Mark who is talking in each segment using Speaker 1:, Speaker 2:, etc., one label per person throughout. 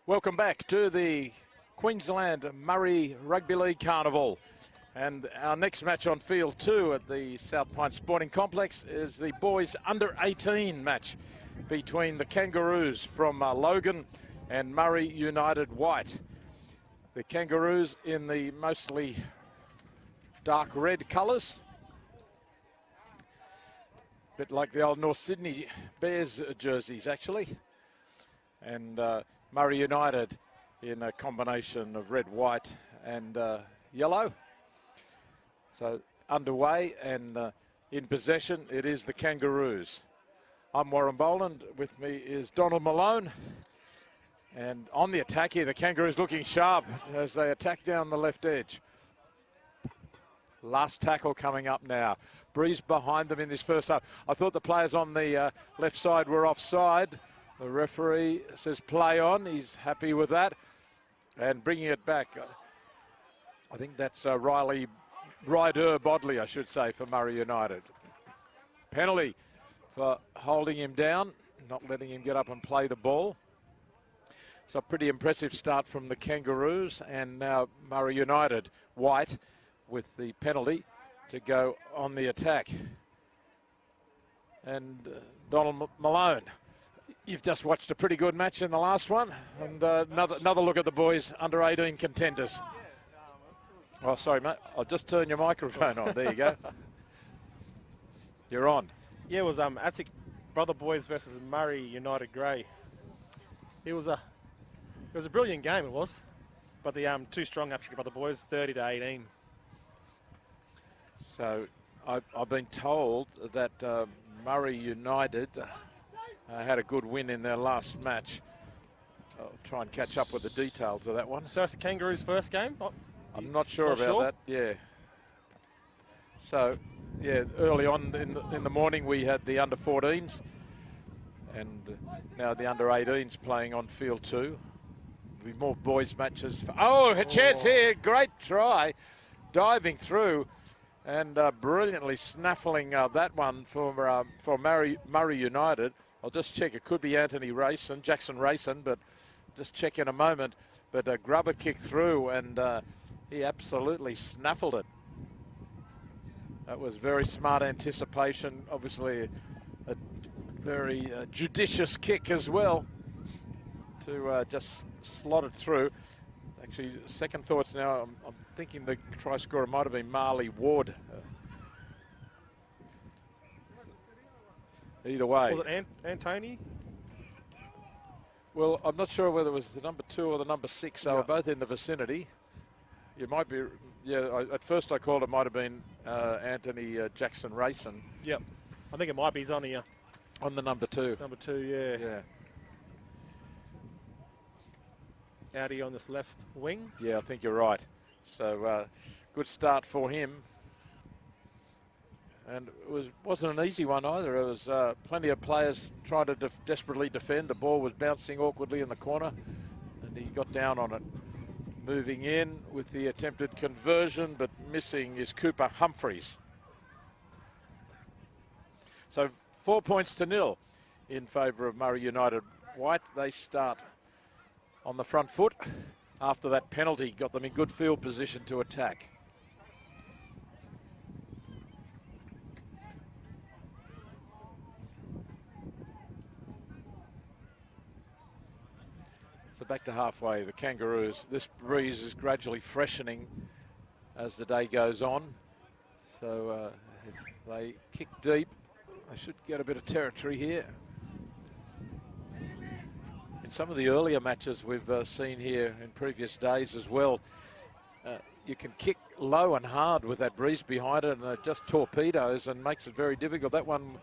Speaker 1: Welcome back to the Queensland Murri Rugby League Carnival. And our next match on field 2 at the South Pine Sporting Complex is the boys under 18 match between the Kangaroos from Logan and Murri United White. The Kangaroos in the mostly dark red colours, bit like the old North Sydney Bears jerseys actually, and Murri United in a combination of red, white and yellow. So underway and in possession it is the Kangaroos. I'm Warren Boland, with me is Donald Malone, and on the attack here the Kangaroos looking sharp as they attack down the left edge. Last tackle coming up now. Breeze behind them in this first half. I thought the players on the left side were offside. The referee says play on. He's happy with that. And bringing it back, I think that's Ryder Bodley, I should say, for Murri United. Penalty for holding him down, not letting him get up and play the ball. So a pretty impressive start from the Kangaroos, and now Murri United, White, with the penalty to go on the attack. And Donald Malone, you've just watched a pretty good match in the last one, and another look at the boys under 18 contenders. Oh, sorry, mate. I'll just turn your microphone on. There you go. You're on.
Speaker 2: Yeah, it was ASIC Brother Boys versus Murri United Grey. It was a brilliant game. It was, but the too strong ASIC Brother Boys, 30-18.
Speaker 1: So I've been told that Murri United had a good win in their last match. I'll try and catch up with the details of that one.
Speaker 2: So it's the Kangaroos' first game?
Speaker 1: I'm not sure about that, yeah. So, yeah, early on in the morning we had the under-14s, and now the under-18s playing on field 2. There'll be more boys matches. A chance here, great try, diving through and brilliantly snaffling that one for Murri United. I'll just check, it could be Jackson Rayson, but just check in a moment. But a grubber kick through, and he absolutely snaffled it. That was very smart anticipation. Obviously a very judicious kick as well to just slot it through. Actually, second thoughts now, I'm thinking the try scorer might have been Marley Ward. Either way.
Speaker 2: Was it Antony?
Speaker 1: Well, I'm not sure whether it was the number 2 or the number 6. They were both in the vicinity. It might be, yeah, at first I called it might have been Anthony Jackson Rayson.
Speaker 2: Yep. I think it might be. He's on here.
Speaker 1: On the number 2.
Speaker 2: Number 2, yeah.
Speaker 1: Yeah.
Speaker 2: Audi on this left wing.
Speaker 1: Yeah, I think you're right. So good start for him. And it wasn't an easy one either. It was plenty of players trying to desperately defend. The ball was bouncing awkwardly in the corner, and he got down on it. Moving in with the attempted conversion, but missing is Cooper Humphreys. So 4 points to 0 in favour of Murri United White. They start on the front foot after that penalty got them in good field position to attack. So back to halfway, the Kangaroos. This breeze is gradually freshening as the day goes on. So if they kick deep, they should get a bit of territory here. In some of the earlier matches we've seen here in previous days as well, you can kick low and hard with that breeze behind it, and it just torpedoes and makes it very difficult. That one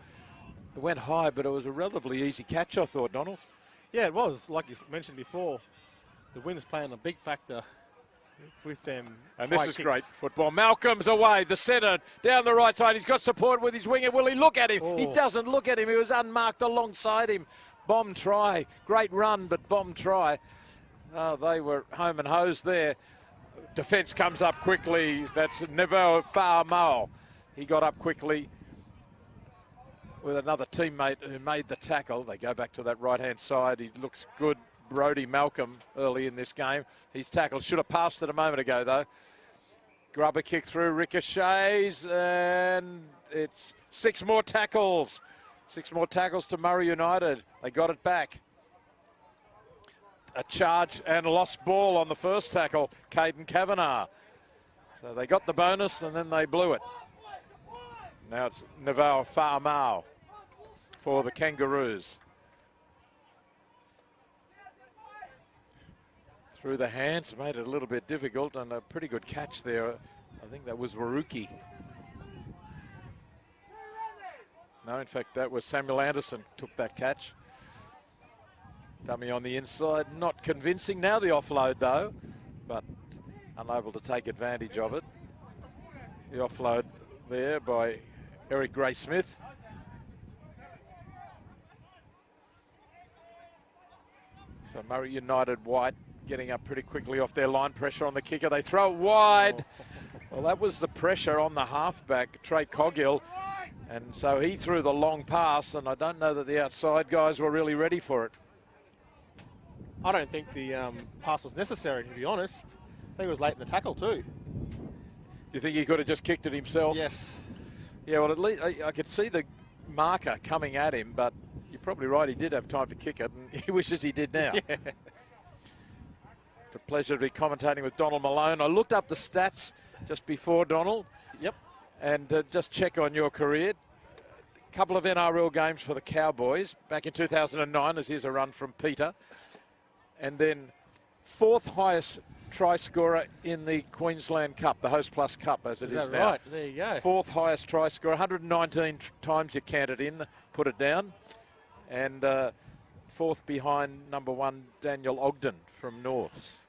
Speaker 1: went high, but it was a relatively easy catch, I thought, Donald.
Speaker 2: Yeah, it was. Like you mentioned before, the wind's playing a big factor with them.
Speaker 1: And this is great football. Malcolm's away, the centre, down the right side. He's got support with his winger. Will he look at him? Oh. He doesn't look at him. He was unmarked alongside him. Bomb try. Great run, but bomb try. They were home and hosed there. Defence comes up quickly. That's Neville Farmau. He got up quickly with another teammate who made the tackle. They go back to that right-hand side. He looks good. Brodie Malcolm early in this game. He's tackled. Should have passed it a moment ago, though. Grubber kick through, ricochets, and it's 6 more tackles. 6 more tackles to Murri United. They got it back. A charge and a lost ball on the first tackle, Caden Kavanagh. So they got the bonus and then they blew it. Now it's Navao Farmau for the Kangaroos. Through the hands, made it a little bit difficult, and a pretty good catch there. I think that was Waruki. No, in fact, that was Samuel Anderson took that catch. Dummy on the inside, not convincing. Now the offload, though, but unable to take advantage of it. The offload there by Eric Gray-Smith. So Murri United White getting up pretty quickly off their line, pressure on the kicker. They throw it wide. Well, that was the pressure on the halfback, Trey Coggill. And so he threw the long pass, and I don't know that the outside guys were really ready for it.
Speaker 2: I don't think the pass was necessary, to be honest. I think it was late in the tackle too.
Speaker 1: You think he could have just kicked it himself?
Speaker 2: Yes. Yeah,
Speaker 1: well, at least I could see the marker coming at him, but you're probably right, he did have time to kick it, and he wishes he did now.
Speaker 2: Yes.
Speaker 1: It's a pleasure to be commentating with Donald Malone. I looked up the stats just before, Donald.
Speaker 2: Yep.
Speaker 1: And just check on your career. A couple of NRL games for the Cowboys back in 2009, as here's a run from Peter. And then 4th highest try scorer in the Queensland Cup, the Host Plus Cup as it is now.
Speaker 2: Right? There you go.
Speaker 1: 4th highest try scorer, 119 times you counted in, put it down. And 4th behind number 1, Daniel Ogden from Norths.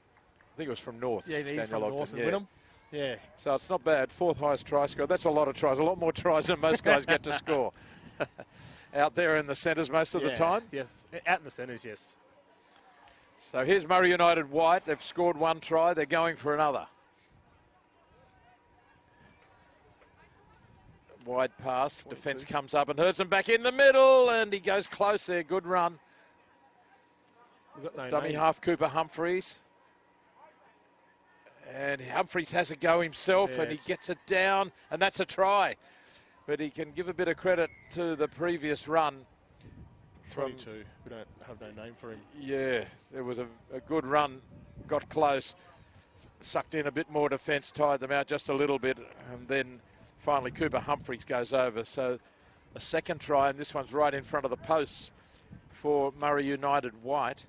Speaker 1: I think it was from Norths.
Speaker 2: Yeah, he's
Speaker 1: Daniel
Speaker 2: from
Speaker 1: Ogden.
Speaker 2: Norths and Wynnum. Yeah.
Speaker 1: So it's not bad. 4th highest try scorer. That's a lot of tries. A lot more tries than most guys get to score. Out there in the centres most of the time.
Speaker 2: Yes, out in the centres, yes.
Speaker 1: So here's Murri United White. They've scored 1 try. They're going for another. Wide pass. Defence comes up and hurts him back in the middle. And he goes close there. Good run.
Speaker 2: We've got no
Speaker 1: Dummy
Speaker 2: name.
Speaker 1: half Cooper Humphreys. And Humphreys has a go himself, and he gets it down, and that's a try. But he can give a bit of credit to the previous run.
Speaker 2: 22. We don't have no name for him.
Speaker 1: Yeah, there was a good run, got close, sucked in a bit more defence, tied them out just a little bit, and then finally Cooper Humphreys goes over. So a second try, and this one's right in front of the posts for Murri United White.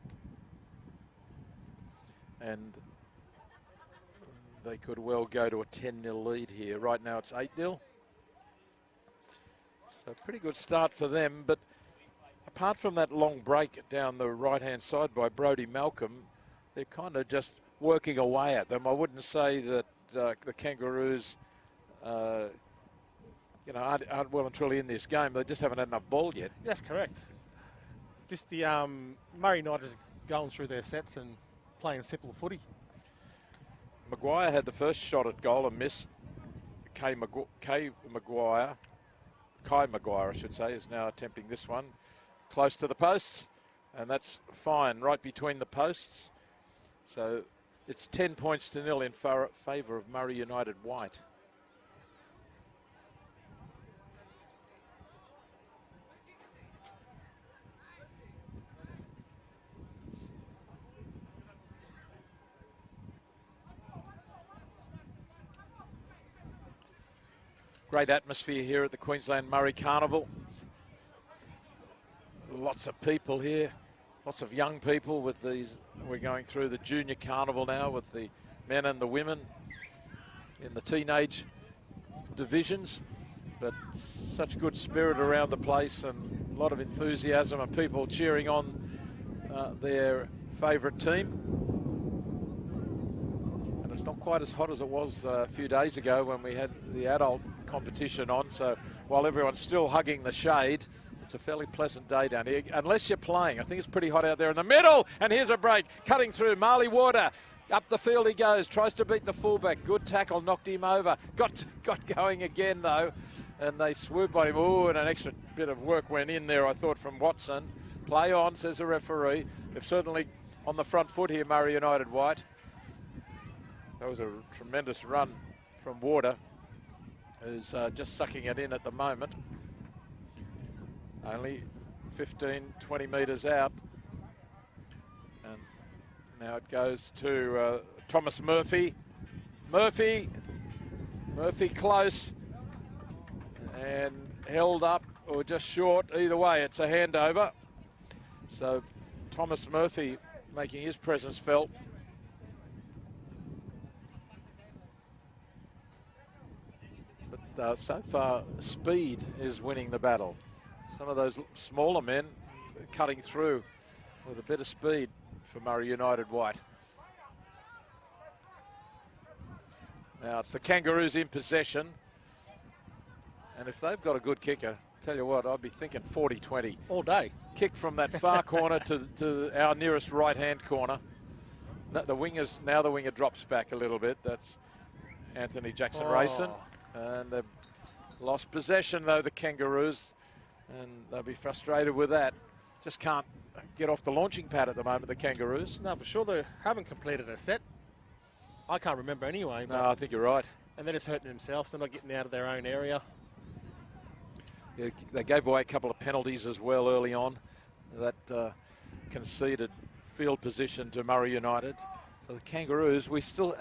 Speaker 1: And they could well go to a 10-0 lead here. Right now it's 8-0. So pretty good start for them, but apart from that long break down the right-hand side by Brodie Malcolm, they're kind of just working away at them. I wouldn't say that the Kangaroos aren't well and truly in this game. They just haven't had enough ball yet.
Speaker 2: That's correct. Just the Murri United is going through their sets and playing simple footy.
Speaker 1: Maguire had the first shot at goal and missed. Kai Maguire, I should say, is now attempting this one. Close to the posts, and that's fine, right between the posts. So it's 10 points to 0 in favour of Murri United White. Great atmosphere here at the Queensland Murri Carnival. Lots of people here, lots of young people with these. We're going through the junior carnival now with the men and the women in the teenage divisions. But such good spirit around the place and a lot of enthusiasm and people cheering on their favourite team. And it's not quite as hot as it was a few days ago when we had the adult competition on. So while everyone's still hugging the shade, it's a fairly pleasant day down here, unless you're playing. I think it's pretty hot out there in the middle. And here's a break. Cutting through, Marley Warder. Up the field he goes. Tries to beat the fullback. Good tackle, knocked him over. Got going again, though. And they swoop on him. Ooh, and an extra bit of work went in there, I thought, from Watson. Play on, says the referee. They've certainly on the front foot here, Murri United White. That was a tremendous run from Water, who's just sucking it in at the moment. Only 15, 20 metres out. And now it goes to Thomas Murphy. Murphy close and held up or just short. Either way, it's a handover. So Thomas Murphy making his presence felt. But so far, speed is winning the battle. Some of those smaller men cutting through with a bit of speed for Murri United White. Now it's the Kangaroos in possession. And if they've got a good kicker, tell you what, I'd be thinking 40-20.
Speaker 2: All day.
Speaker 1: Kick from that far corner to our nearest right-hand corner. Now the winger drops back a little bit. That's Anthony Jackson-Rayson. And they've lost possession, though, the Kangaroos. And they'll be frustrated with that. Just can't get off the launching pad at the moment, the Kangaroos.
Speaker 2: No, for sure they haven't completed a set. I can't remember anyway.
Speaker 1: No, I think you're right.
Speaker 2: And they're just hurting themselves. They're not getting out of their own area.
Speaker 1: Yeah, they gave away a couple of penalties as well early on. That conceded field position to Murri United. So the Kangaroos, we still,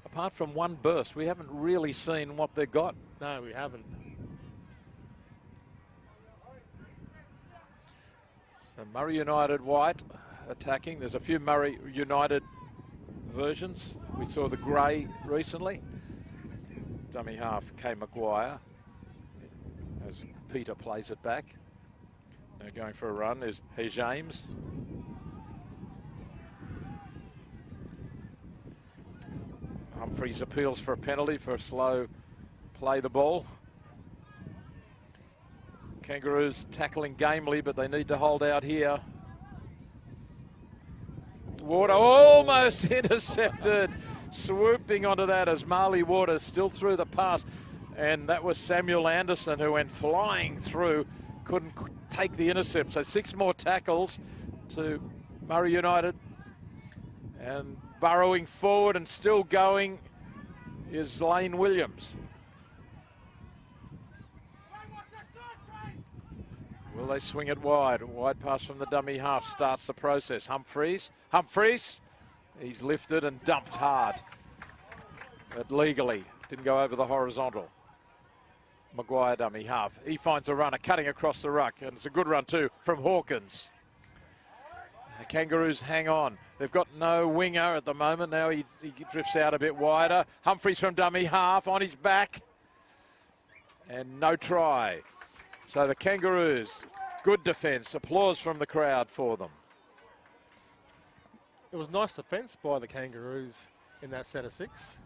Speaker 1: apart from one burst, we haven't really seen what they've got.
Speaker 2: No, we haven't.
Speaker 1: So Murri United White attacking. There's a few Murri United versions. We saw the grey recently. Dummy half K. Maguire as Peter plays it back. Now going for a run is James. Humphries appeals for a penalty for a slow play the ball. Kangaroos tackling gamely, but they need to hold out here. Water almost intercepted. Swooping onto that as Marley Waters still through the pass. And that was Samuel Anderson who went flying through. Couldn't take the intercept. So 6 more tackles to Murri United. And burrowing forward and still going is Lane Williams. Will they swing it wide? Wide pass from the dummy half starts the process. Humphries. He's lifted and dumped hard. But legally, didn't go over the horizontal. Maguire dummy half. He finds a runner cutting across the ruck. And it's a good run too from Hawkins. The Kangaroos hang on. They've got no winger at the moment. Now he drifts out a bit wider. Humphries from dummy half on his back. And no try. So the Kangaroos, good defence. Applause from the crowd for them.
Speaker 2: It was nice defence by the Kangaroos in that set of 6.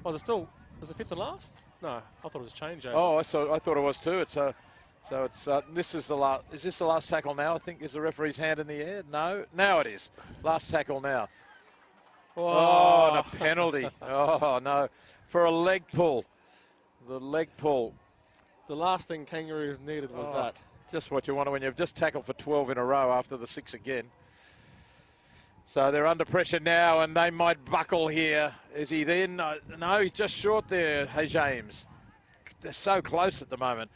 Speaker 2: Was it fifth and last? No, I thought it was changeover.
Speaker 1: Oh, I thought it was too. This is the last. Is this the last tackle now? I think is the referee's hand in the air. No, now it is. Last tackle now. Oh, and a penalty. Oh no, for a leg pull. The leg pull.
Speaker 2: The last thing Kangaroos needed was that.
Speaker 1: Just what you want when you've just tackled for 12 in a row after the 6 again. So they're under pressure now, and they might buckle here. Is he then? No, he's just short there, James. They're so close at the moment.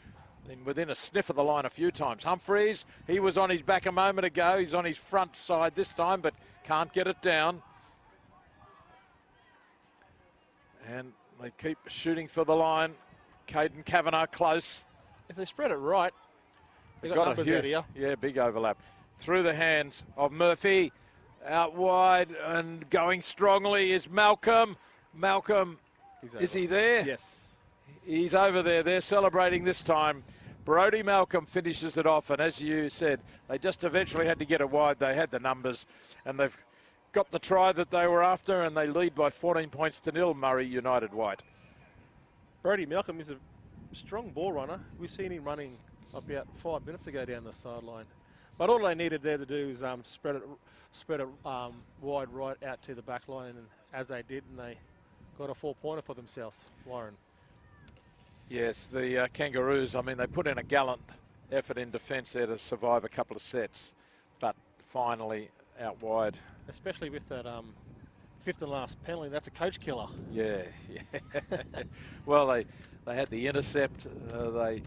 Speaker 1: Been within a sniff of the line a few times. Humphries, he was on his back a moment ago. He's on his front side this time, but can't get it down. And they keep shooting for the line. Caden Kavanagh close.
Speaker 2: If they spread it right, they've got numbers out here.
Speaker 1: Yeah, big overlap. Through the hands of Murphy. Out wide and going strongly is Malcolm. Malcolm, is he there?
Speaker 2: Yes.
Speaker 1: He's over there. They're celebrating this time. Brodie Malcolm finishes it off. And as you said, they just eventually had to get it wide. They had the numbers. And they've got the try that they were after. And they lead by 14 points to 0, Murri United White.
Speaker 2: Brodie Malcolm is a strong ball runner. We've seen him running about 5 minutes ago down the sideline. But all they needed there to do is spread it wide right out to the back line, and as they did, and they got a 4-pointer for themselves. Warren.
Speaker 1: Yes, the Kangaroos, I mean, they put in a gallant effort in defence there to survive a couple of sets, but finally out wide.
Speaker 2: Especially with that fifth and last penalty. That's a coach killer.
Speaker 1: Yeah. Well, they had the intercept. They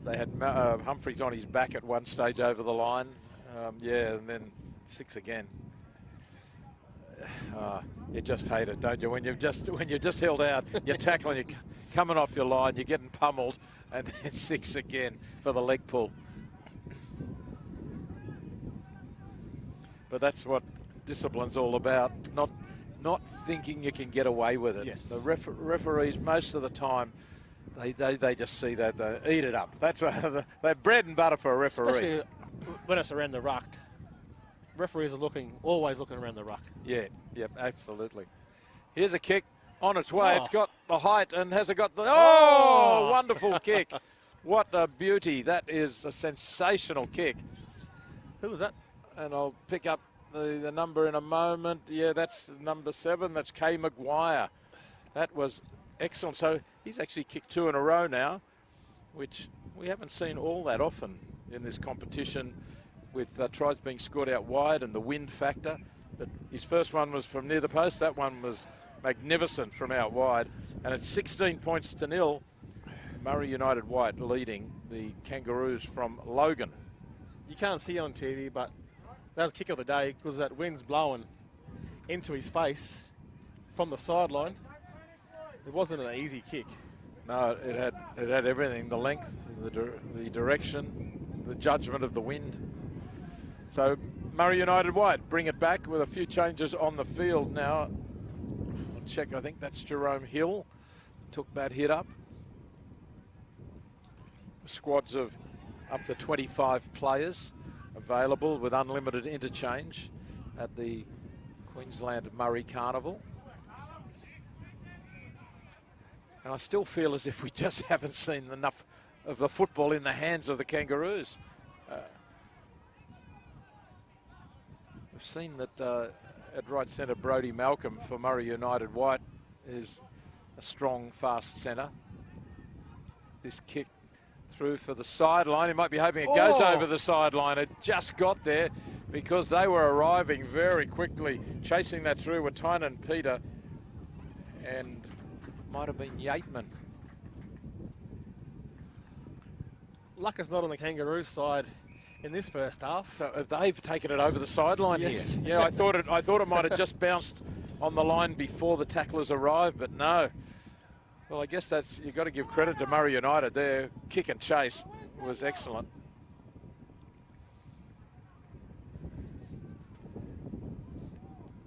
Speaker 1: had Humphreys on his back at one stage over the line. And then 6 again. You just hate it, don't you? When you're just held out, you're tackling, you're coming off your line, you're getting pummeled, and then 6 again for the leg pull. But that's what discipline's all about. Not thinking you can get away with it.
Speaker 2: Yes.
Speaker 1: The referees most of the time, they just see that, they eat it up. That's they're bread and butter for a referee.
Speaker 2: Especially when it's around the ruck. Referees are always looking around the ruck.
Speaker 1: Yeah, yep, absolutely. Here's a kick on its way. It's got the height and has it got the... Oh, wonderful kick. What a beauty. That is a sensational kick.
Speaker 2: Who was that?
Speaker 1: And I'll pick up the number in a moment. Yeah, that's number 7. That's Kay Maguire. That was excellent. So he's actually kicked 2 in a row now, which we haven't seen all that often in this competition, with tries being scored out wide and the wind factor. But his first one was from near the post. That one was magnificent from out wide. And it's 16 points to 0. Murri United White leading the Kangaroos from Logan.
Speaker 2: You can't see it on TV, but that was kick of the day because that wind's blowing into his face from the sideline. It wasn't an easy kick.
Speaker 1: No, it had everything: the length, the direction, the judgment of the wind. So Murri United White bring it back with a few changes on the field now. I'll check. I think that's Jerome Hill took that hit up. Squads of up to 25 players available with unlimited interchange at the Queensland Murri Carnival. And I still feel as if we just haven't seen enough of the football in the hands of the Kangaroos. We've seen that at right centre, Brodie Malcolm for Murri United White is a strong, fast centre. This kick through for the sideline. He might be hoping it goes over the sideline. It just got there because they were arriving very quickly. Chasing that through were Tynan Peter and might have been Yateman.
Speaker 2: Luck is not on the Kangaroos side in this first half.
Speaker 1: So they've taken it over the sideline here. Yeah, I thought it might have just bounced on the line before the tacklers arrived, but no. Well, I guess you've got to give credit to Murri United. Their kick and chase was excellent.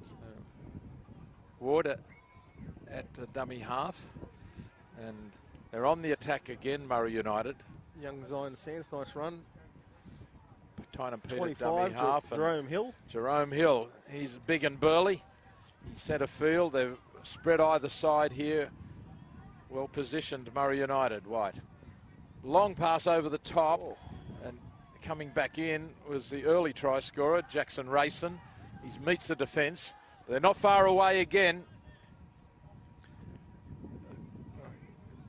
Speaker 1: So, Ward at the dummy half, and they're on the attack again, Murri United.
Speaker 2: Young Zion Sands, nice run.
Speaker 1: Tynan Peter dummy half.
Speaker 2: Jerome Hill.
Speaker 1: Jerome Hill, he's big and burly. He's centre field. They've spread either side here. Well positioned, Murri United White. Long pass over the top, and coming back in was the early try scorer, Jackson Rayson. He meets the defence. They're not far away again.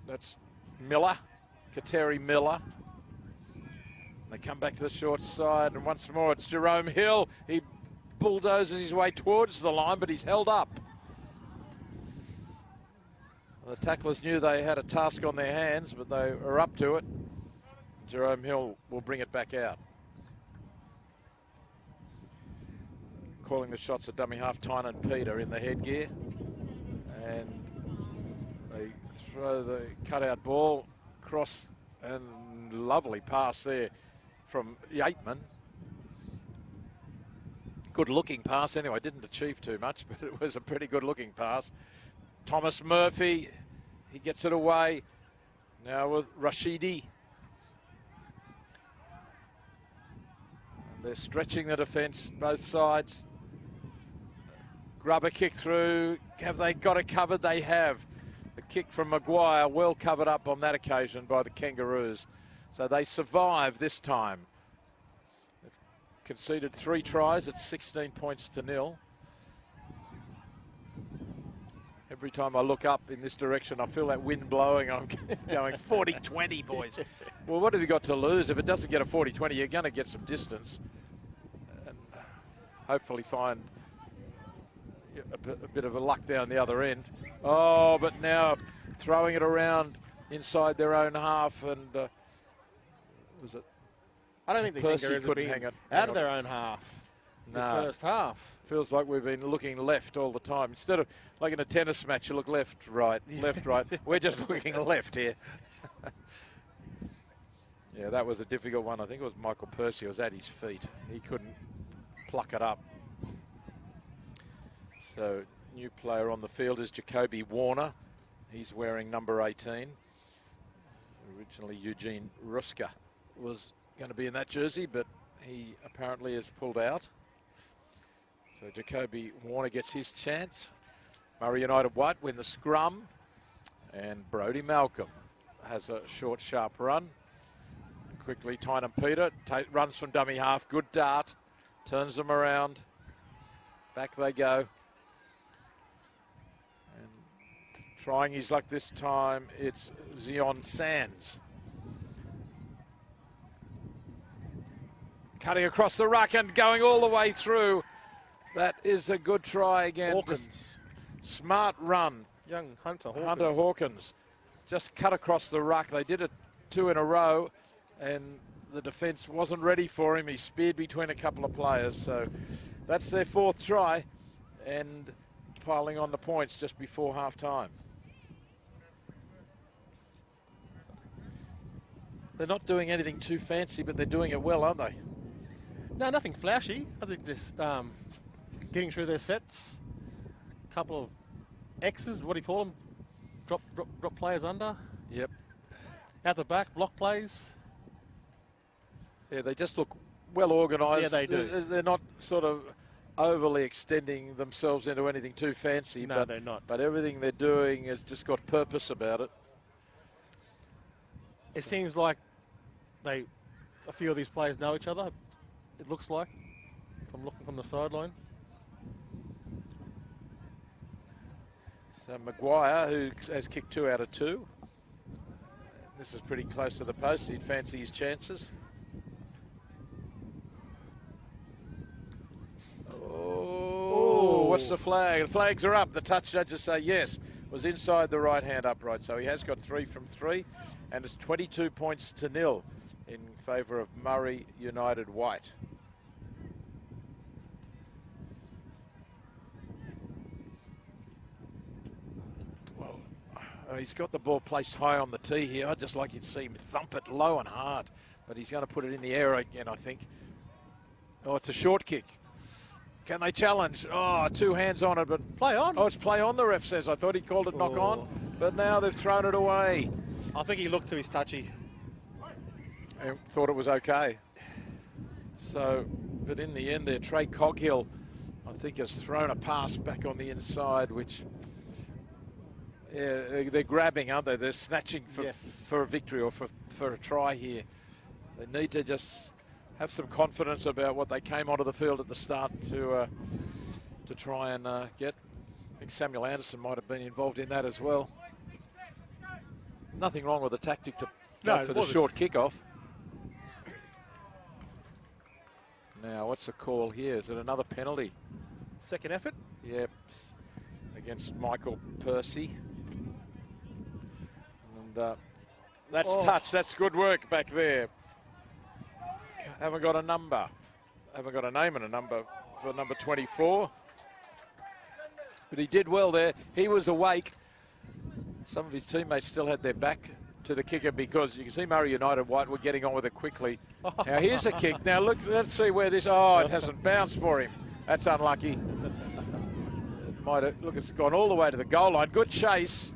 Speaker 1: That's Miller, Kateri Miller. They come back to the short side, and once more it's Jerome Hill. He bulldozes his way towards the line, but he's held up. The tacklers knew they had a task on their hands, but they are up to it. Jerome Hill will bring it back out. Calling the shots at dummy half, Tynan Peter in the headgear. And they throw the cutout ball across, and lovely pass there from Yateman. Good looking pass anyway, didn't achieve too much, but it was a pretty good looking pass. Thomas Murphy, he gets it away. Now with Rashidi. They're stretching the defence, both sides. Grubber kick through. Have they got it covered? They have. The kick from Maguire, well covered up on that occasion by the Kangaroos. So they survive this time. They've conceded 3 tries at 16 points to 0. Every time I look up in this direction, I feel that wind blowing. I'm going 40-20, boys. Well, what have you got to lose? If it doesn't get a 40-20, you're going to get some distance. And hopefully find a bit of a luck down the other end. Oh, but now throwing it around inside their own half, and was it?
Speaker 2: I don't think the Kangaroos have been out of their own half this first half.
Speaker 1: Feels like we've been looking left all the time. Instead of, like in a tennis match, you look left, right, left, right. We're just looking left here. Yeah, that was a difficult one. I think it was Michael Percy. It was at his feet. He couldn't pluck it up. So, new player on the field is Jacoby Warner. He's wearing number 18. Originally, Eugene Ruska was going to be in that jersey, but he apparently has pulled out. So Jacoby Warner gets his chance. Murri United White win the scrum. And Brodie Malcolm has a short, sharp run. Quickly, Tynan Peter runs from dummy half. Good dart. Turns them around. Back they go. And trying his luck this time, it's Zion Sands. Cutting across the ruck and going all the way through. That is a good try again.
Speaker 2: Hawkins.
Speaker 1: Smart run.
Speaker 2: Young Hunter Hawkins.
Speaker 1: Hunter Hawkins. Just cut across the ruck. They did it 2 in a row, and the defence wasn't ready for him. He speared between a couple of players. So that's their 4th try, and piling on the points just before half-time. They're not doing anything too fancy, but they're doing it well, aren't they?
Speaker 2: No, nothing flashy. I think just getting through their sets. A couple of X's, what do you call them? Drop players under.
Speaker 1: Yep.
Speaker 2: Out the back, block plays.
Speaker 1: Yeah, they just look well organised.
Speaker 2: Yeah, they do.
Speaker 1: They're not sort of overly extending themselves into anything too fancy.
Speaker 2: No, they're not.
Speaker 1: But everything they're doing has just got purpose about it.
Speaker 2: It seems like a few of these players know each other. It looks like, from looking from the sideline.
Speaker 1: So Maguire, who has kicked 2 out of 2. This is pretty close to the post. He'd fancy his chances. Oh, what's the flag? The flags are up. The touch judges say yes. Was inside the right hand upright. So he has got 3 from 3. And it's 22 points to 0 in favour of Murri United White. Well, he's got the ball placed high on the tee here. I'd just like you to see him thump it low and hard. But he's going to put it in the air again, I think. Oh, it's a short kick. Can they challenge? Oh, 2 hands on it, but...
Speaker 2: Play on.
Speaker 1: Oh, it's play on, the ref says. I thought he called it knock on, but now they've thrown it away.
Speaker 2: I think he looked to his touchy.
Speaker 1: And thought it was okay. So, but in the end there, Trey Coghill, I think, has thrown a pass back on the inside, which... Yeah, they're grabbing, aren't they? They're snatching for a victory or for a try here. They need to just have some confidence about what they came onto the field at the start to try and get. I think Samuel Anderson might have been involved in that as well. Nothing wrong with the tactic to go for the short kickoff. Now, what's the call here? Is it another penalty?
Speaker 2: Second effort?
Speaker 1: Yep, against Michael Percy. And that's touch. That's good work back there. Haven't got a number. Haven't got a name and a number for number 24. But he did well there. He was awake. Some of his teammates still had their back to the kicker because you can see Murri United White were getting on with it quickly. Now here's a kick. Now look, let's see where this... Oh, it hasn't bounced for him. That's unlucky. It might have, look, it's gone all the way to the goal line. Good chase.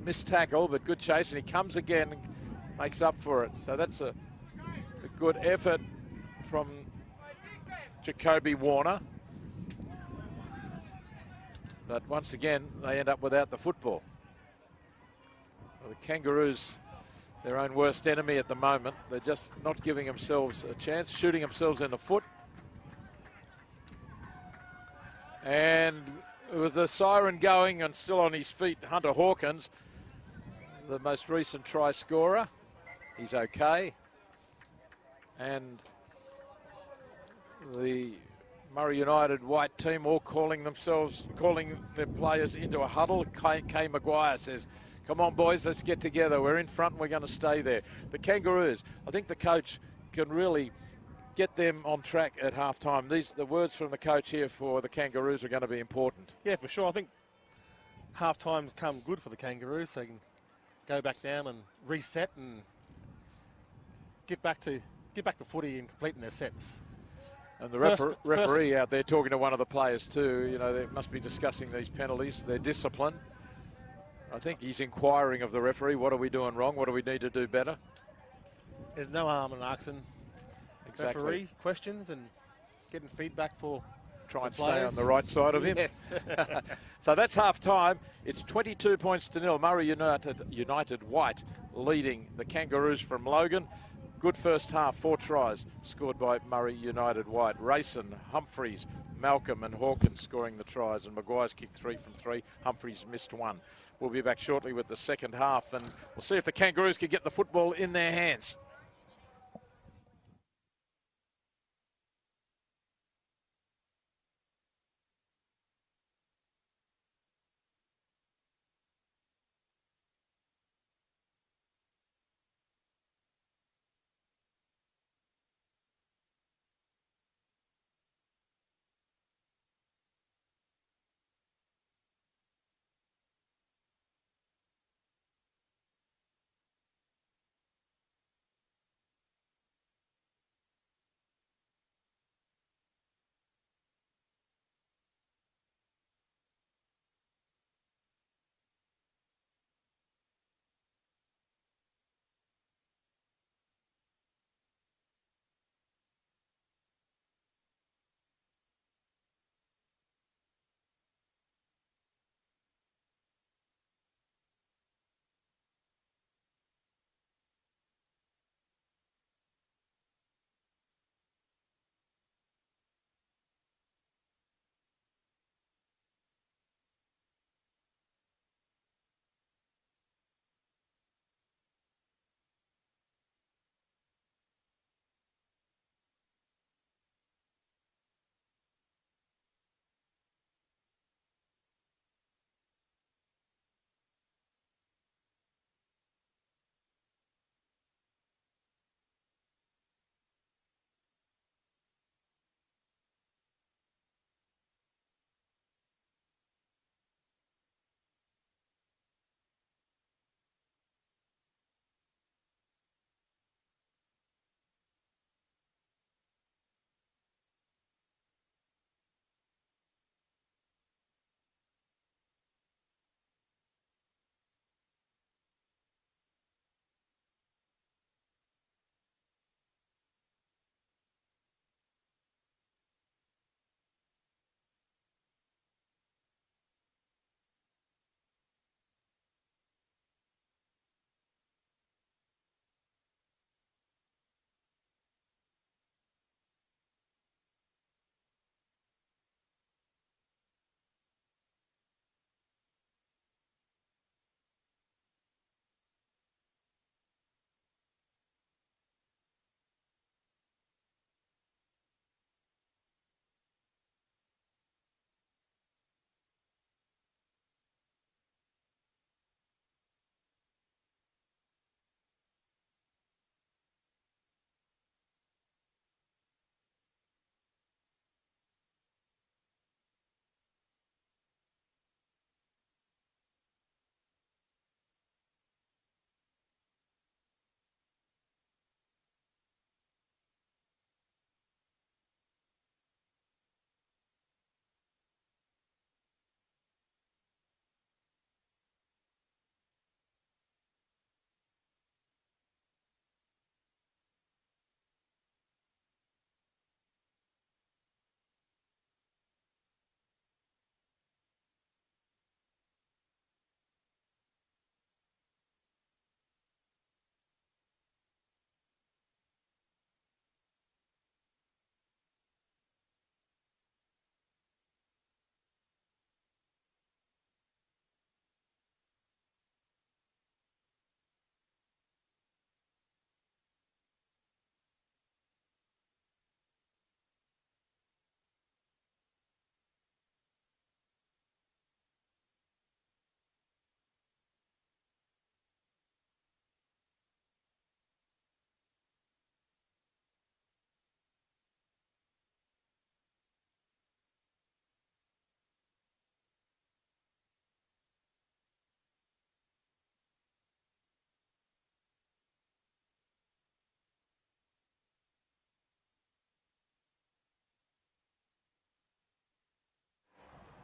Speaker 1: Missed tackle, but good chase. And he comes again and makes up for it. So that's a good effort from Jacoby Warner. But once again, they end up without the football. Well, the Kangaroos, their own worst enemy at the moment. They're just not giving themselves a chance, shooting themselves in the foot. And with the siren going and still on his feet, Hunter Hawkins, the most recent try scorer. He's okay. And the Murri United white team all calling their players into a huddle. Kay Maguire says, come on, boys, let's get together. We're in front and we're going to stay there. The Kangaroos, I think the coach can really get them on track at halftime. The words from the coach here for the Kangaroos are going to be important.
Speaker 2: Yeah, for sure. I think half-time's come good for the Kangaroos. They can go back down and reset and get back to footy and completing their sets.
Speaker 1: And the referee out there talking to one of the players too. You know, they must be discussing these penalties, their discipline. I think he's inquiring of the referee, what are we doing wrong? What do we need to do better?
Speaker 2: There's no harm in asking referee questions and getting feedback for
Speaker 1: try and stay on the right side of him.
Speaker 2: Yes.
Speaker 1: So that's half time. It's 22 points to 0. Murri United White leading the Kangaroos from Logan. Good first half, 4 tries scored by Murri United White. Rayson, Humphreys, Malcolm and Hawkins scoring the tries, and Maguire's kicked 3 from 3. Humphreys missed 1. We'll be back shortly with the second half, and we'll see if the Kangaroos can get the football in their hands.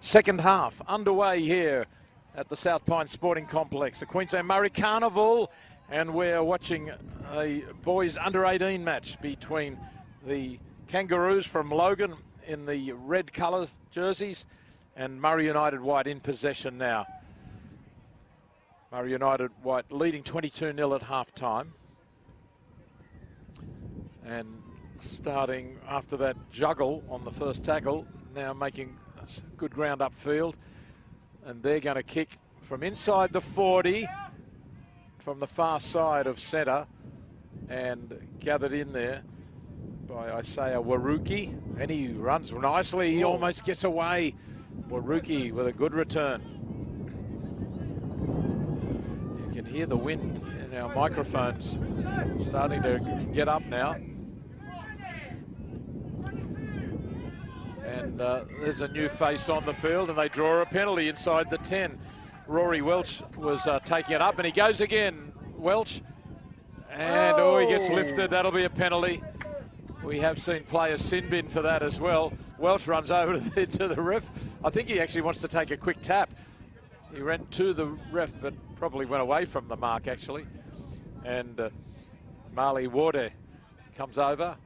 Speaker 1: Second half underway here at the South Pine Sporting Complex, the Queensland Murri Carnival, and we're watching a boys under-18 match between the Kangaroos from Logan in the red colour jerseys and Murri United White in possession now. Murri United White leading 22-0 at half-time. And starting after that juggle on the first tackle, now making good ground upfield. And they're going to kick from inside the 40, from the far side of centre, and gathered in there by Isaiah Waruki. And he runs nicely. He almost gets away. Waruki with a good return. You can hear the wind in our microphones starting to get up now. And there's a new face on the field, and they draw a penalty inside the 10. Rory Welch was taking it up, and he goes again, Welch. And he gets lifted. That'll be a penalty. We have seen players sin bin for that as well. Welch runs over to the ref. I think he actually wants to take a quick tap. He ran to the ref, but probably went away from the mark, actually. And Marley Ward comes over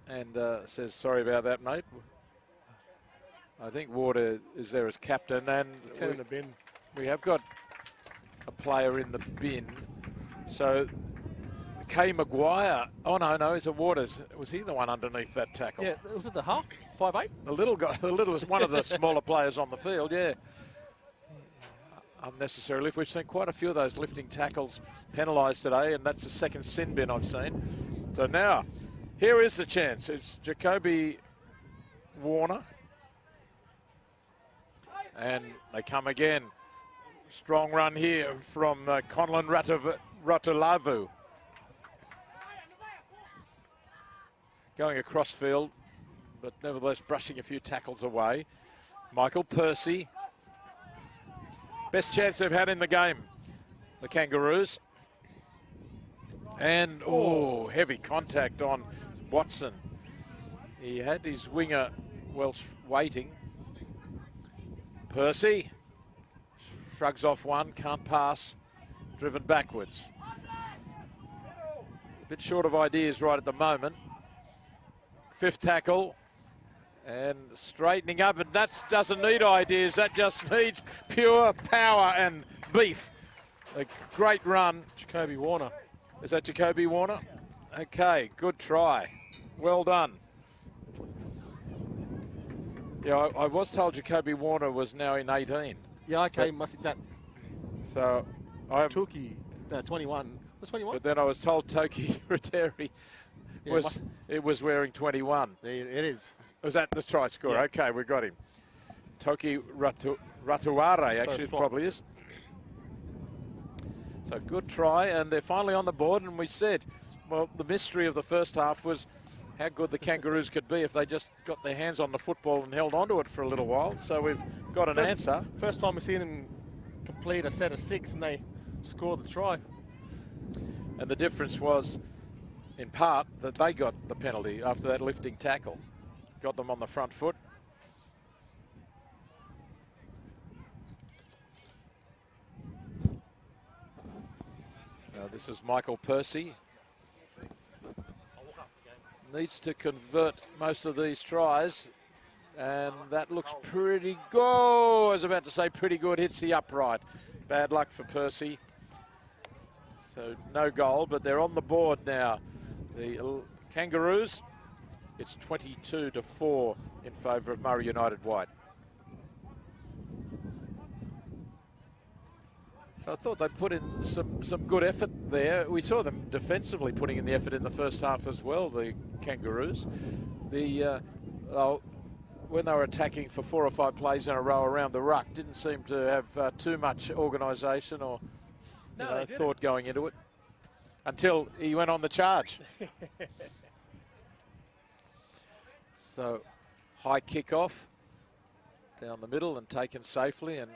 Speaker 1: and says, sorry about that, mate. I think Ward is there as captain, and
Speaker 2: in the bin.
Speaker 1: We have got a player in the bin. So Kay Maguire. Oh, no, it's a Waters. Was he the one underneath that tackle?
Speaker 2: Yeah, was it the half? 5'8"?
Speaker 1: The little guy, one of the smaller players on the field, yeah. Unnecessarily. We've seen quite a few of those lifting tackles penalised today, and that's the second sin bin I've seen. So now, here is the chance. It's Jacoby Warner. And they come again. Strong run here from Conlon Ratulavu. Going across field, but nevertheless brushing a few tackles away. Michael Percy. Best chance they've had in the game, the Kangaroos. And, heavy contact on Watson. He had his winger Welch waiting. Percy shrugs off one, can't pass, driven backwards. A bit short of ideas right at the moment. Fifth tackle, and straightening up, and that doesn't need ideas, that just needs pure power and beef. A great run.
Speaker 2: Jacoby Warner.
Speaker 1: Is that Jacoby Warner? Okay, good try. Well done. Yeah, I was told Jacoby Warner was now in 18.
Speaker 2: Yeah, okay, must have that.
Speaker 1: So
Speaker 2: Tuki, 21. Was 21?
Speaker 1: But then I was told Toki Roteri was wearing 21.
Speaker 2: It is.
Speaker 1: Was that the try score? Yeah. Okay, we got him. Toki Ratuare, actually, it probably is. So good try, and they're finally on the board, and we said, well, the mystery of the first half was how good the Kangaroos could be if they just got their hands on the football and held onto it for a little while. So we've got an answer.
Speaker 2: First time we've seen them complete a set of 6 and they scored the try.
Speaker 1: And the difference was, in part, that they got the penalty after that lifting tackle. Got them on the front foot. Now this is Michael Percy. Needs to convert most of these tries, and that looks pretty good. I was about to say pretty good, hits the upright. Bad luck for Percy. So no goal, but they're on the board now. The Kangaroos, it's 22-4 in favour of Murri United White. So I thought they'd put in some good effort there. We saw them defensively putting in the effort in the first half as well, the Kangaroos. When they were attacking for 4 or 5 plays in a row around the ruck, didn't seem to have too much organisation or thought going into it until he went on the charge. So high kick-off down the middle and taken safely, and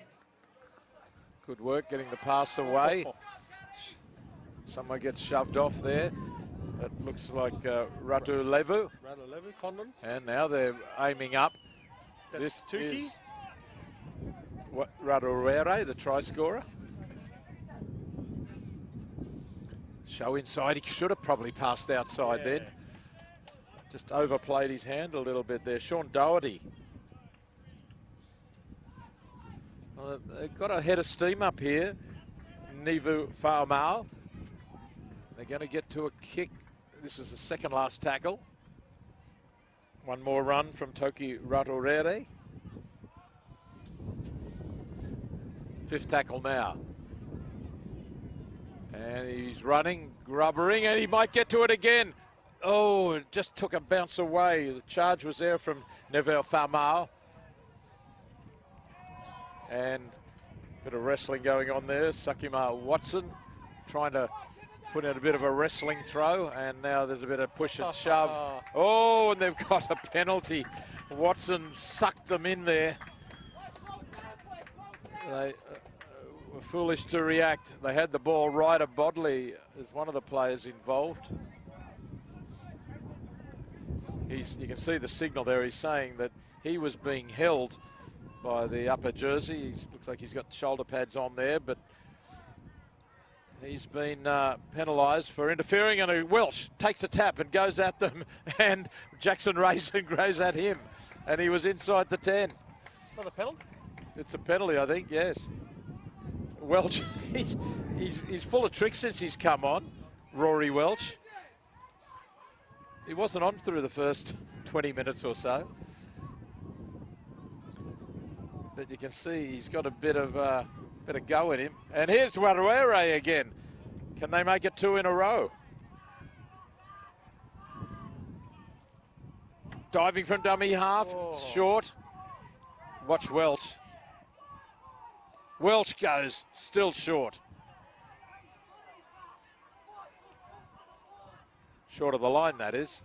Speaker 1: good work getting the pass away. Someone gets shoved off there. That looks like Ratu Levu.
Speaker 2: Condon.
Speaker 1: And now they're aiming up.
Speaker 2: That's Tuki.
Speaker 1: Is Radorere, the try scorer. Show inside. He should have probably passed outside then. Just overplayed his hand a little bit there. Sean Doherty. They've got a head of steam up here. Nivu Faamau. They're going to get to a kick. This is the second last tackle. One more run from Toki Radorere. Fifth tackle now. And he's running, grubbering, and he might get to it again. Oh, it just took a bounce away. The charge was there from Neville Faamau. And a bit of wrestling going on there. Sakima Watson trying to put in a bit of a wrestling throw. And now there's a bit of push and shove. Oh, and they've got a penalty. Watson sucked them in there. They were foolish to react. They had the ball. Ryder Bodley is one of the players involved. You can see the signal there. He's saying that he was being held by the upper jersey. He looks like he's got shoulder pads on there, but he's been penalised for interfering, and Welsh takes a tap and goes at them, and Jackson Raisin goes at him, and he was inside the 10.
Speaker 2: Not a penalty?
Speaker 1: It's a penalty, I think, yes. Welch, he's full of tricks since he's come on, Rory Welch. He wasn't on through the first 20 minutes or so. But you can see he's got a bit of go in him. And here's Waruere again. Can they make it 2 in a row? Diving from dummy half, short. Watch Welch. Welch goes, still short. Short of the line, that is.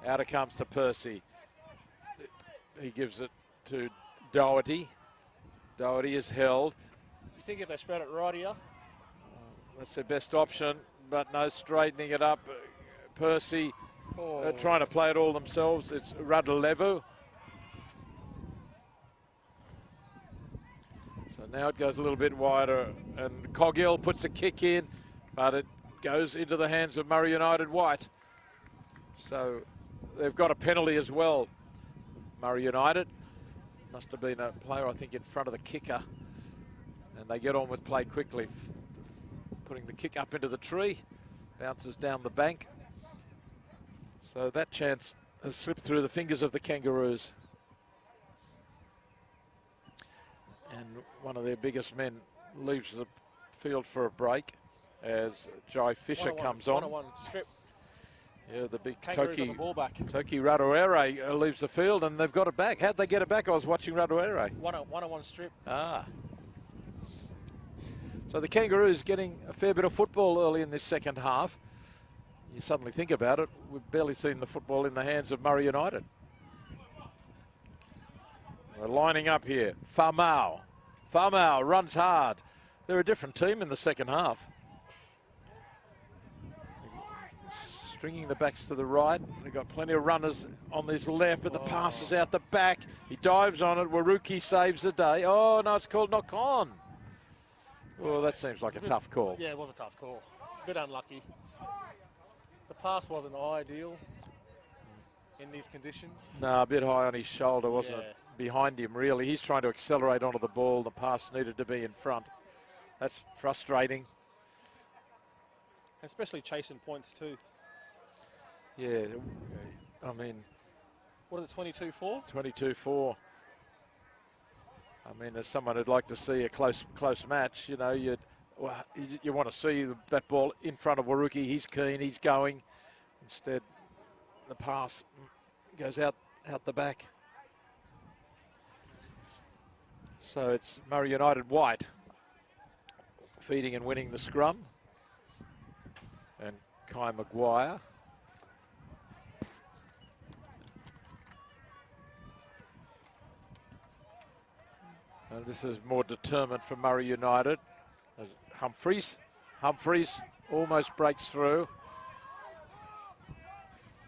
Speaker 1: Out it comes to Percy. He gives it to Doherty. Doherty is held.
Speaker 2: You think if they spread it right here?
Speaker 1: That's their best option, but no straightening it up. Percy trying to play it all themselves. It's Radulescu. So now it goes a little bit wider, and Coghill puts a kick in, but it goes into the hands of Murri United White. So they've got a penalty as well. Murri United must have been a player, I think, in front of the kicker. And they get on with play quickly. Putting the kick up into the tree. Bounces down the bank. So that chance has slipped through the fingers of the Kangaroos. And one of their biggest men leaves the field for a break as Jai Fisher comes on.
Speaker 2: One-on-one strip.
Speaker 1: Yeah, the big
Speaker 2: Toki
Speaker 1: Radorere leaves the field, and they've got it back. How'd they get it back? I was watching Radorere.
Speaker 2: One-on-one strip.
Speaker 1: So the Kangaroos getting a fair bit of football early in this second half. You suddenly think about it, we've barely seen the football in the hands of Murri United. We're lining up here. Faamau runs hard. They're a different team in the second half. Stringing the backs to the right. They've got plenty of runners on this left, but the pass is out the back. He dives on it. Waruki saves the day. Oh, no, it's called knock on. Well, that seems like a tough call.
Speaker 2: Yeah, it was a tough call. A bit unlucky. The pass wasn't ideal in these conditions.
Speaker 1: No, a bit high on his shoulder, wasn't it? Behind him, really. He's trying to accelerate onto the ball. The pass needed to be in front. That's frustrating.
Speaker 2: Especially chasing points too.
Speaker 1: Yeah, I mean...
Speaker 2: What is it, 22-4?
Speaker 1: 22-4. I mean, as someone who'd like to see a close match, you know, you want to see that ball in front of Waruki. He's keen, he's going. Instead, the pass goes out the back. So it's Murri United White feeding and winning the scrum. And Kai Maguire. And this is more determined for Murri United. Humphreys almost breaks through.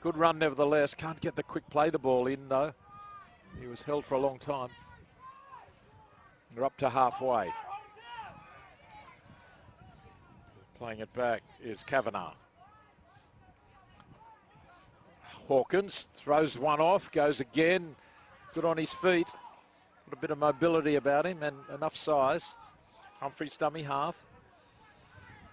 Speaker 1: Good run nevertheless. Can't get the quick play the ball in though. He was held for a long time. They're up to halfway. Playing it back is Kavanagh. Hawkins throws one off, goes again. Good on his feet. Got a bit of mobility about him and enough size. Humphries dummy half.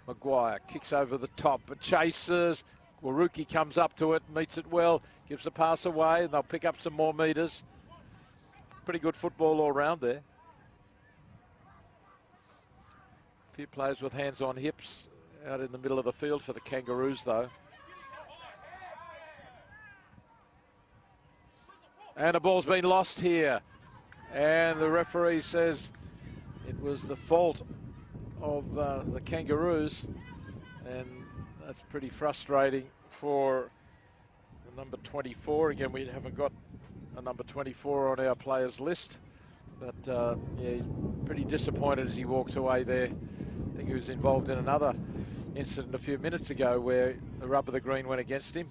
Speaker 1: Maguire kicks over the top, but chases. Waruki comes up to it, meets it well, gives the pass away, and they'll pick up some more metres. Pretty good football all round there. A few players with hands on hips out in the middle of the field for the Kangaroos, though. And the ball's been lost here. And the referee says it was the fault of the Kangaroos. And that's pretty frustrating for the number 24. Again, we haven't got a number 24 on our players list. But yeah, he's pretty disappointed as he walks away there. I think he was involved in another incident a few minutes ago where the rub of the green went against him.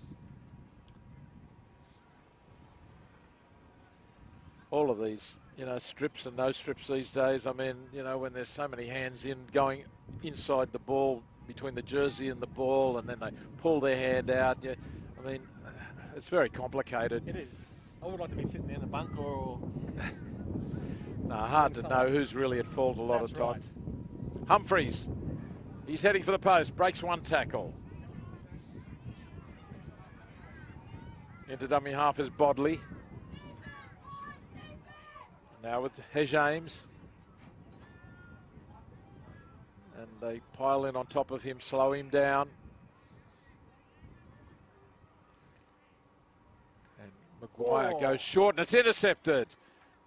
Speaker 1: All of these, you know, strips and no strips these days. I mean, you know, when there's so many hands in going inside the ball, between the jersey and the ball, and then they pull their hand out. Yeah, I mean, it's very complicated.
Speaker 2: It is. I would like to be sitting there in the bunker or...
Speaker 1: No, hard to know who's really at fault a lot of times. Right. Humphries, he's heading for the post, breaks one tackle. Into dummy half is Bodley. Now with James. And they pile in on top of him, slow him down. And Maguire goes short and it's intercepted.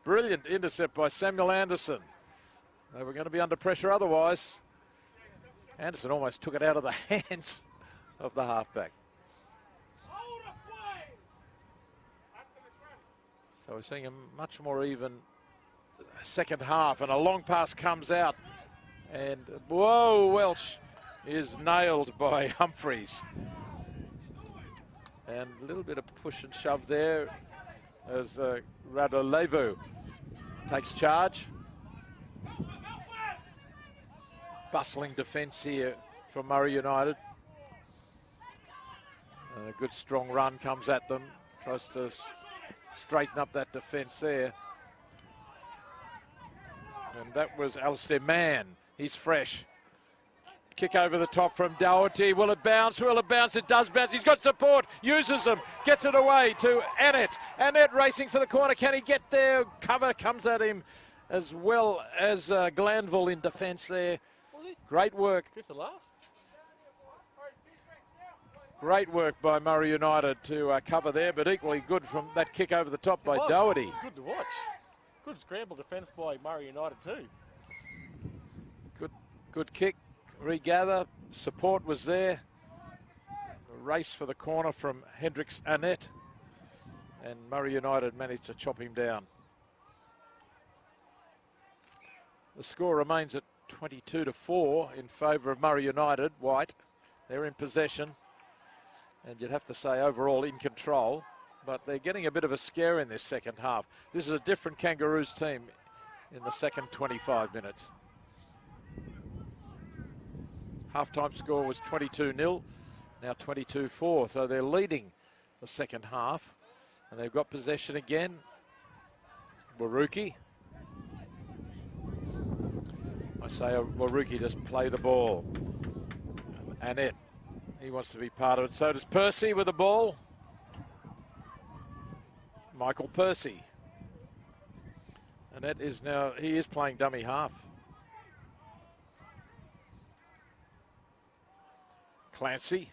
Speaker 1: Brilliant intercept by Samuel Anderson. They were going to be under pressure otherwise. Anderson almost took it out of the hands of the halfback. So we're seeing a much more even second half, and a long pass comes out, and whoa, Welch is nailed by Humphries. And a little bit of push and shove there as Radolevu takes charge. Bustling defence here from Murri United. A good strong run comes at them, tries to straighten up that defence there. And that was Alistair Mann. He's fresh. Kick over the top from Doherty. Will it bounce? Will it bounce? It does bounce. He's got support. Uses them. Gets it away to Annette. Annette racing for the corner. Can he get there? Cover comes at him as well as Glanville in defence there. Great work. Great work by Murri United to cover there, but equally good from that kick over the top by Doherty.
Speaker 2: Good to watch. Good scramble defence by Murri United too.
Speaker 1: Good kick, regather, support was there. A race for the corner from Hendricks Annette, and Murri United managed to chop him down. The score remains at 22-4 in favour of Murri United. White, they're in possession, and you'd have to say overall in control. But they're getting a bit of a scare in this second half. This is a different Kangaroos team in the second 25 minutes. Half-time score was 22-0, now 22-4. So they're leading the second half. And they've got possession again. Waruki. I say Waruki just play the ball. Annette, he wants to be part of it. So does Percy with the ball. Michael Percy. And that is now, he is playing dummy half. Clancy.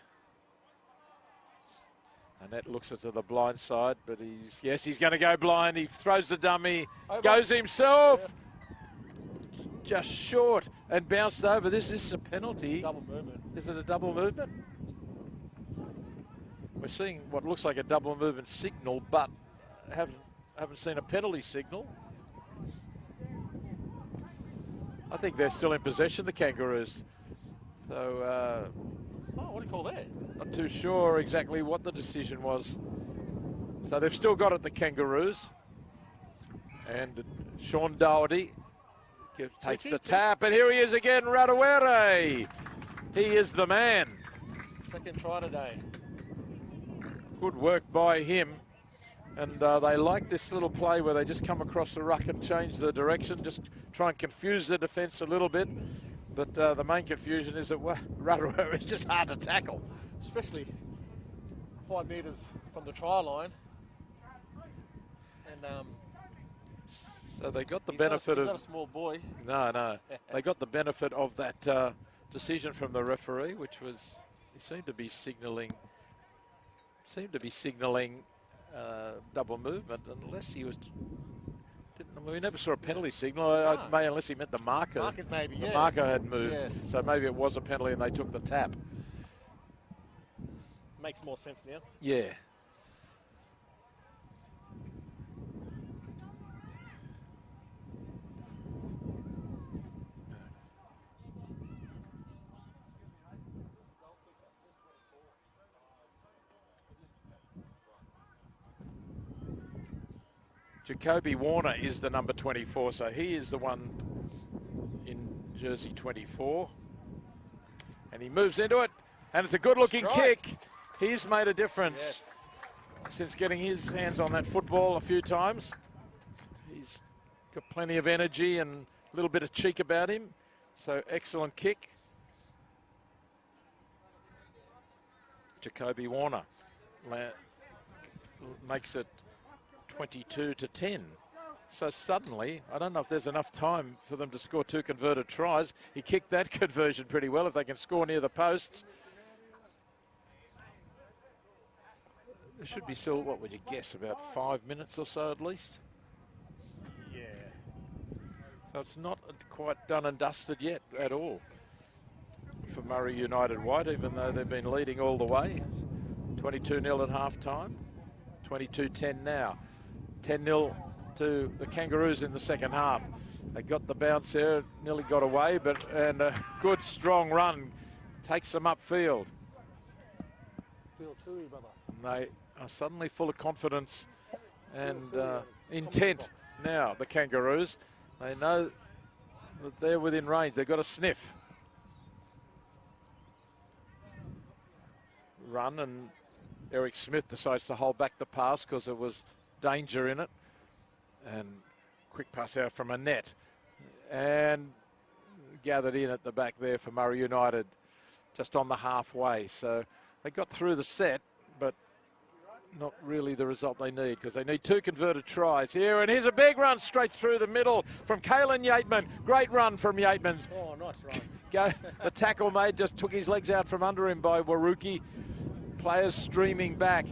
Speaker 1: And that looks it to the blind side, but he's going to go blind. He throws the dummy, goes himself. Yeah. Just short and bounced over. This is a penalty.
Speaker 2: Double movement.
Speaker 1: Is it a double movement? We're seeing what looks like a double movement signal, but haven't seen a penalty signal. I think they're still in possession, the Kangaroos. So,
Speaker 2: what do you call that?
Speaker 1: Not too sure exactly what the decision was. So they've still got it, the Kangaroos. And Sean Doherty takes the tap, and here he is again, Radawere. He is the man.
Speaker 2: Second try today.
Speaker 1: Good work by him. And they like this little play where they just come across the ruck and change the direction, just try and confuse the defence a little bit. But the main confusion is that Radawere is just hard to tackle.
Speaker 2: Especially 5 metres from the try line. And
Speaker 1: so they got the benefit
Speaker 2: he's
Speaker 1: of...
Speaker 2: not a small boy.
Speaker 1: No. They got the benefit of that decision from the referee, which was, he seemed to be signalling double movement, unless he was... we never saw a penalty signal, unless he meant the marker.
Speaker 2: Markers maybe,
Speaker 1: the marker had moved,
Speaker 2: yes.
Speaker 1: So maybe it was a penalty and they took the tap.
Speaker 2: Makes more sense now.
Speaker 1: Yeah. Jacoby Warner is the number 24, so he is the one in jersey 24. And he moves into it, and it's a good-looking kick. He's made a difference since getting his hands on that football a few times. He's got plenty of energy and a little bit of cheek about him. So excellent kick. Jacoby Warner makes it 22-10. So suddenly, I don't know if there's enough time for them to score 2 converted tries. He kicked that conversion pretty well if they can score near the posts. There should be still, what would you guess, about 5 minutes or so at least?
Speaker 2: Yeah.
Speaker 1: So it's not quite done and dusted yet at all for Murri United White, even though they've been leading all the way. 22-0 at half-time, 22-10 now. 10-0 to the Kangaroos in the second half. They got the bounce there, nearly got away, and a good strong run takes them upfield.
Speaker 2: Feel too, brother.
Speaker 1: And they are suddenly full of confidence and intent now, the Kangaroos. They know that they're within range. They've got a sniff. Run, and Eric Smith decides to hold back the pass because there was danger in it. And quick pass out from a net. And gathered in at the back there for Murri United, just on the halfway. So they got through the set, but not really the result they need, because they need 2 converted tries here. And here's a big run straight through the middle from Kalen Yateman. Great run from Yateman.
Speaker 2: Oh, nice run.
Speaker 1: The tackle made just took his legs out from under him by Waruki. Players streaming back.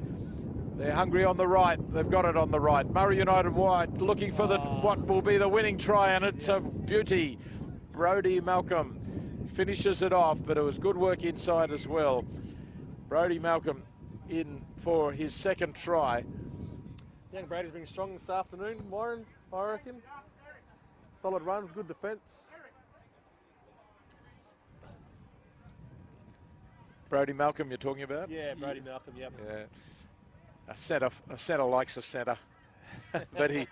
Speaker 1: They're hungry on the right. They've got it on the right. Murri United White looking for what will be the winning try, and it's a beauty. Brody Malcolm finishes it off, but it was good work inside as well. Brody Malcolm in for his second try.
Speaker 2: Young Brady's been strong this afternoon, Warren, I reckon. Solid runs, good defence.
Speaker 1: Brody Malcolm you're talking about?
Speaker 2: Yeah, Brody Malcolm, yep.
Speaker 1: Yeah. A centre likes a centre. But he's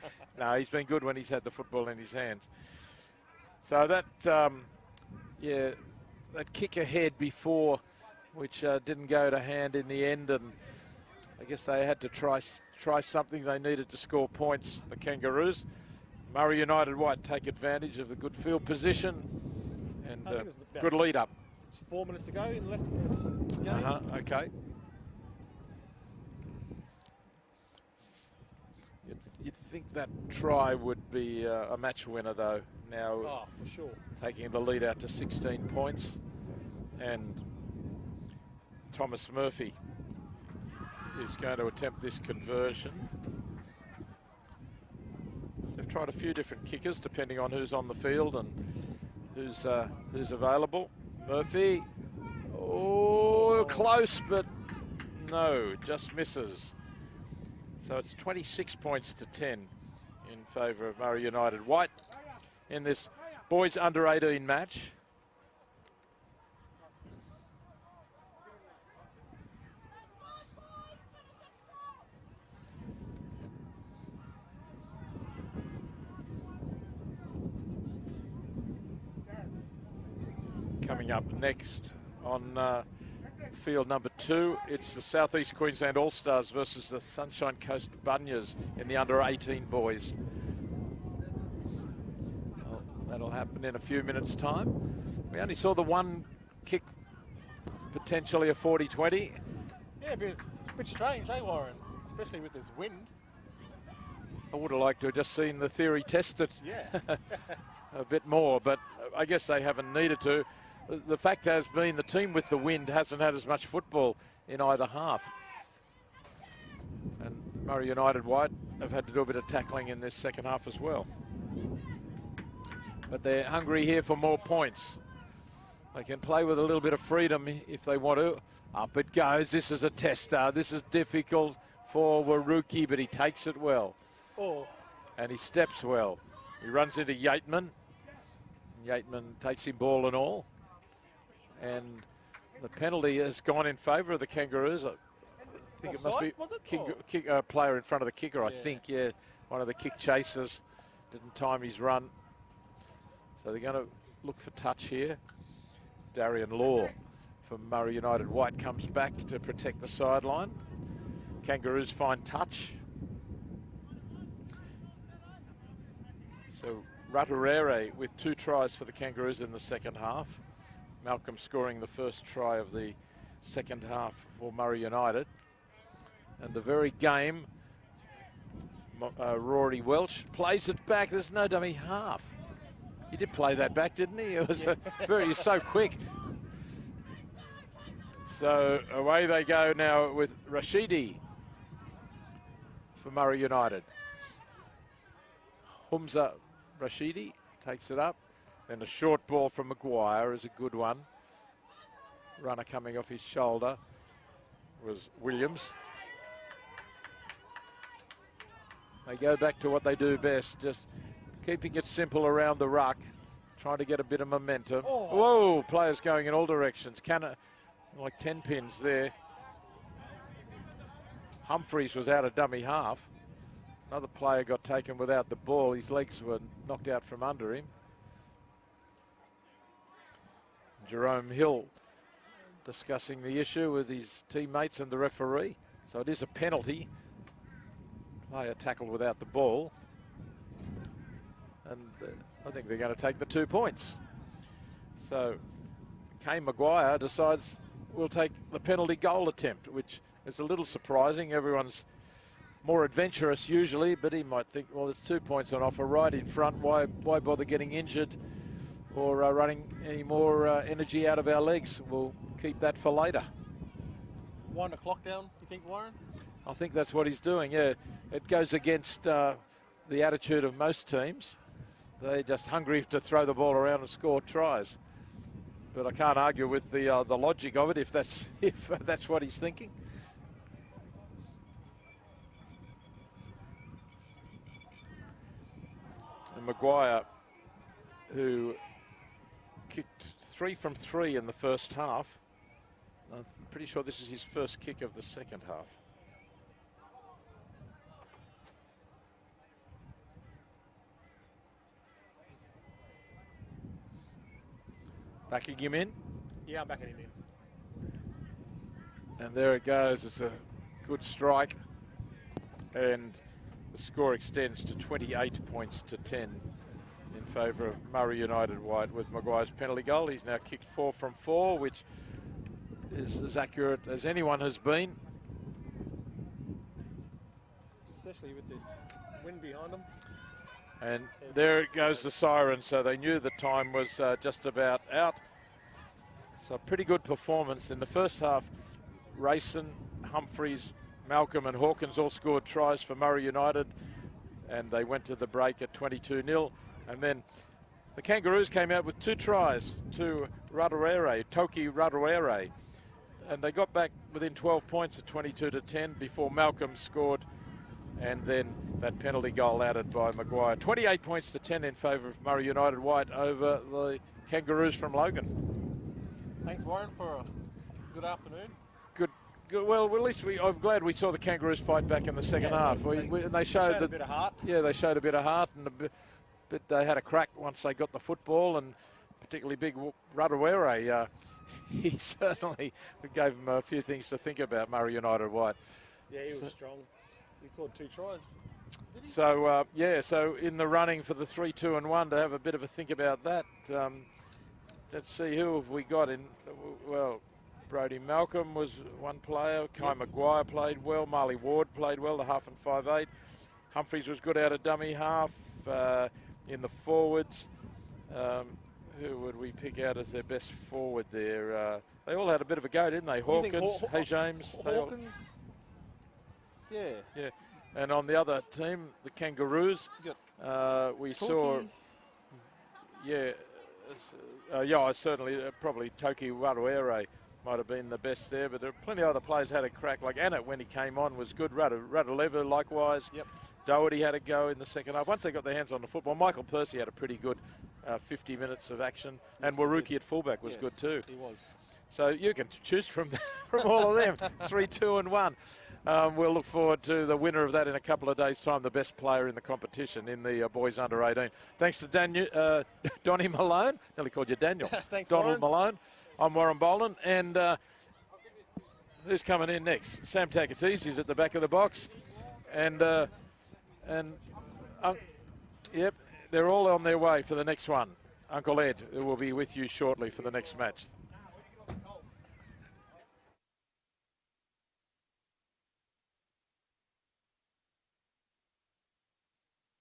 Speaker 1: been good when he's had the football in his hands. So that, that kick ahead before, which didn't go to hand in the end, and I guess they had to try something. They needed to score points, the Kangaroos. Murri United White take advantage of the good field position and good lead up.
Speaker 2: 4 minutes to go in left in this game.
Speaker 1: Okay. You'd think that try would be a match winner, though. Now,
Speaker 2: for sure,
Speaker 1: taking the lead out to 16 points, and Thomas Murphy is going to attempt this conversion. They've tried a few different kickers, depending on who's on the field and who's available. Murphy, close, but no, just misses. So it's 26 points to 10 in favour of Murri United White in this boys under 18 match. Coming up next on field number 2, it's the South East Queensland All-Stars versus the Sunshine Coast Bunyas in the under-18 boys. Well, that'll happen in a few minutes' time. We only saw the one kick, potentially a 40-20.
Speaker 2: Yeah, but it's a bit strange, eh, Warren? Especially with this wind.
Speaker 1: I would have liked to have just seen the theory tested a bit more, but I guess they haven't needed to. The fact has been the team with the wind hasn't had as much football in either half. And Murri United White have had to do a bit of tackling in this second half as well. But they're hungry here for more points. They can play with a little bit of freedom if they want to. Up it goes. This is a tester. This is difficult for Waruki, but he takes it well.
Speaker 2: Oh.
Speaker 1: And he steps well. He runs into Yateman. Yateman takes him ball and all. And the penalty has gone in favour of the Kangaroos. I think it must be a player in front of the kicker, I think. Yeah, one of the kick chasers didn't time his run. So they're going to look for touch here. Darian Law from Murri United White comes back to protect the sideline. Kangaroos find touch. So Raturere with 2 tries for the Kangaroos in the second half. Malcolm scoring the first try of the second half for Murri United. And the very game, Rory Welch plays it back. There's no dummy half. He did play that back, didn't he? It was he's so quick. So away they go now with Rashidi for Murri United. Humza Rashidi takes it up. And a short ball from Maguire is a good one. Runner coming off his shoulder was Williams. They go back to what they do best, just keeping it simple around the ruck, trying to get a bit of momentum. Oh. Whoa, players going in all directions. Like 10 pins there. Humphreys was out of dummy half. Another player got taken without the ball. His legs were knocked out from under him. Jerome Hill discussing the issue with his teammates and the referee. So it is a penalty. Player tackled without the ball. And I think they're going to take the 2 points. So Kane Maguire decides we'll take the penalty goal attempt, which is a little surprising. Everyone's more adventurous usually, but he might think, well, there's 2 points on offer right in front. Why bother getting injured or running any more energy out of our legs? We'll keep that for later.
Speaker 2: Wind the clock down, you think, Warren?
Speaker 1: I think that's what he's doing, yeah. It goes against the attitude of most teams. They're just hungry to throw the ball around and score tries. But I can't argue with the logic of it if that's what he's thinking. And Maguire, who kicked 3 from 3 in the first half. I'm pretty sure this is his first kick of the second half. Backing him in?
Speaker 2: Yeah, I'm backing him in.
Speaker 1: And there it goes. It's a good strike. And the score extends to 28 points to 10 in favour of Murri United White with Maguire's penalty goal. He's now kicked 4 from 4, which is as accurate as anyone has been.
Speaker 2: Especially with this wind behind them.
Speaker 1: And there it goes, the siren. So they knew the time was just about out. So pretty good performance in the first half. Rayson, Humphreys, Malcolm and Hawkins all scored tries for Murri United, and they went to the break at 22-0. And then the Kangaroos came out with 2 tries to Toki Raturere, and they got back within 12 points at 22-10 before Malcolm scored, and then that penalty goal added by Maguire. 28 points to 10 in favour of Murri United White over the Kangaroos from Logan.
Speaker 2: Thanks, Warren, for a good afternoon.
Speaker 1: Good. Well, at least I'm glad we saw the Kangaroos fight back in the second half. They showed
Speaker 2: a bit of heart.
Speaker 1: Yeah, they showed a bit of heart, and they had a crack once they got the football, and particularly big Rudawere. He certainly gave him a few things to think about, Murri United White.
Speaker 2: Yeah, he was strong. He scored 2 tries.
Speaker 1: So, so in the running for the 3, 2 and 1, to have a bit of a think about that. Let's see, who have we got in? Well, Brody Malcolm was one player. Kai Maguire played well. Marley Ward played well, the half and 5'8". Humphreys was good out of dummy half. In the forwards, who would we pick out as their best forward there? They all had a bit of a go, didn't they? Hawkins, Hey James.
Speaker 2: Hawkins.
Speaker 1: Yeah. And on the other team, the Kangaroos, we saw. Certainly, probably Toki Waruere might have been the best there, but there are plenty of other players had a crack. Like Annett, when he came on, was good. Raduleva, likewise.
Speaker 2: Yep.
Speaker 1: Doherty had a go in the second half. Once they got their hands on the football, Michael Percy had a pretty good 50 minutes of action, and Waruki at fullback was good too.
Speaker 2: He was.
Speaker 1: So you can choose from all of them, 3, 2 and 1. We'll look forward to the winner of that in a couple of days' time, the best player in the competition in the boys under 18. Thanks to Donnie Malone. Nearly called you Daniel.
Speaker 2: Thanks,
Speaker 1: Donald
Speaker 2: Warren.
Speaker 1: Malone. I'm Warren Boland. And who's coming in next? Sam Takati's at the back of the box. Yep, they're all on their way for the next one. Uncle Ed will be with you shortly for the next match.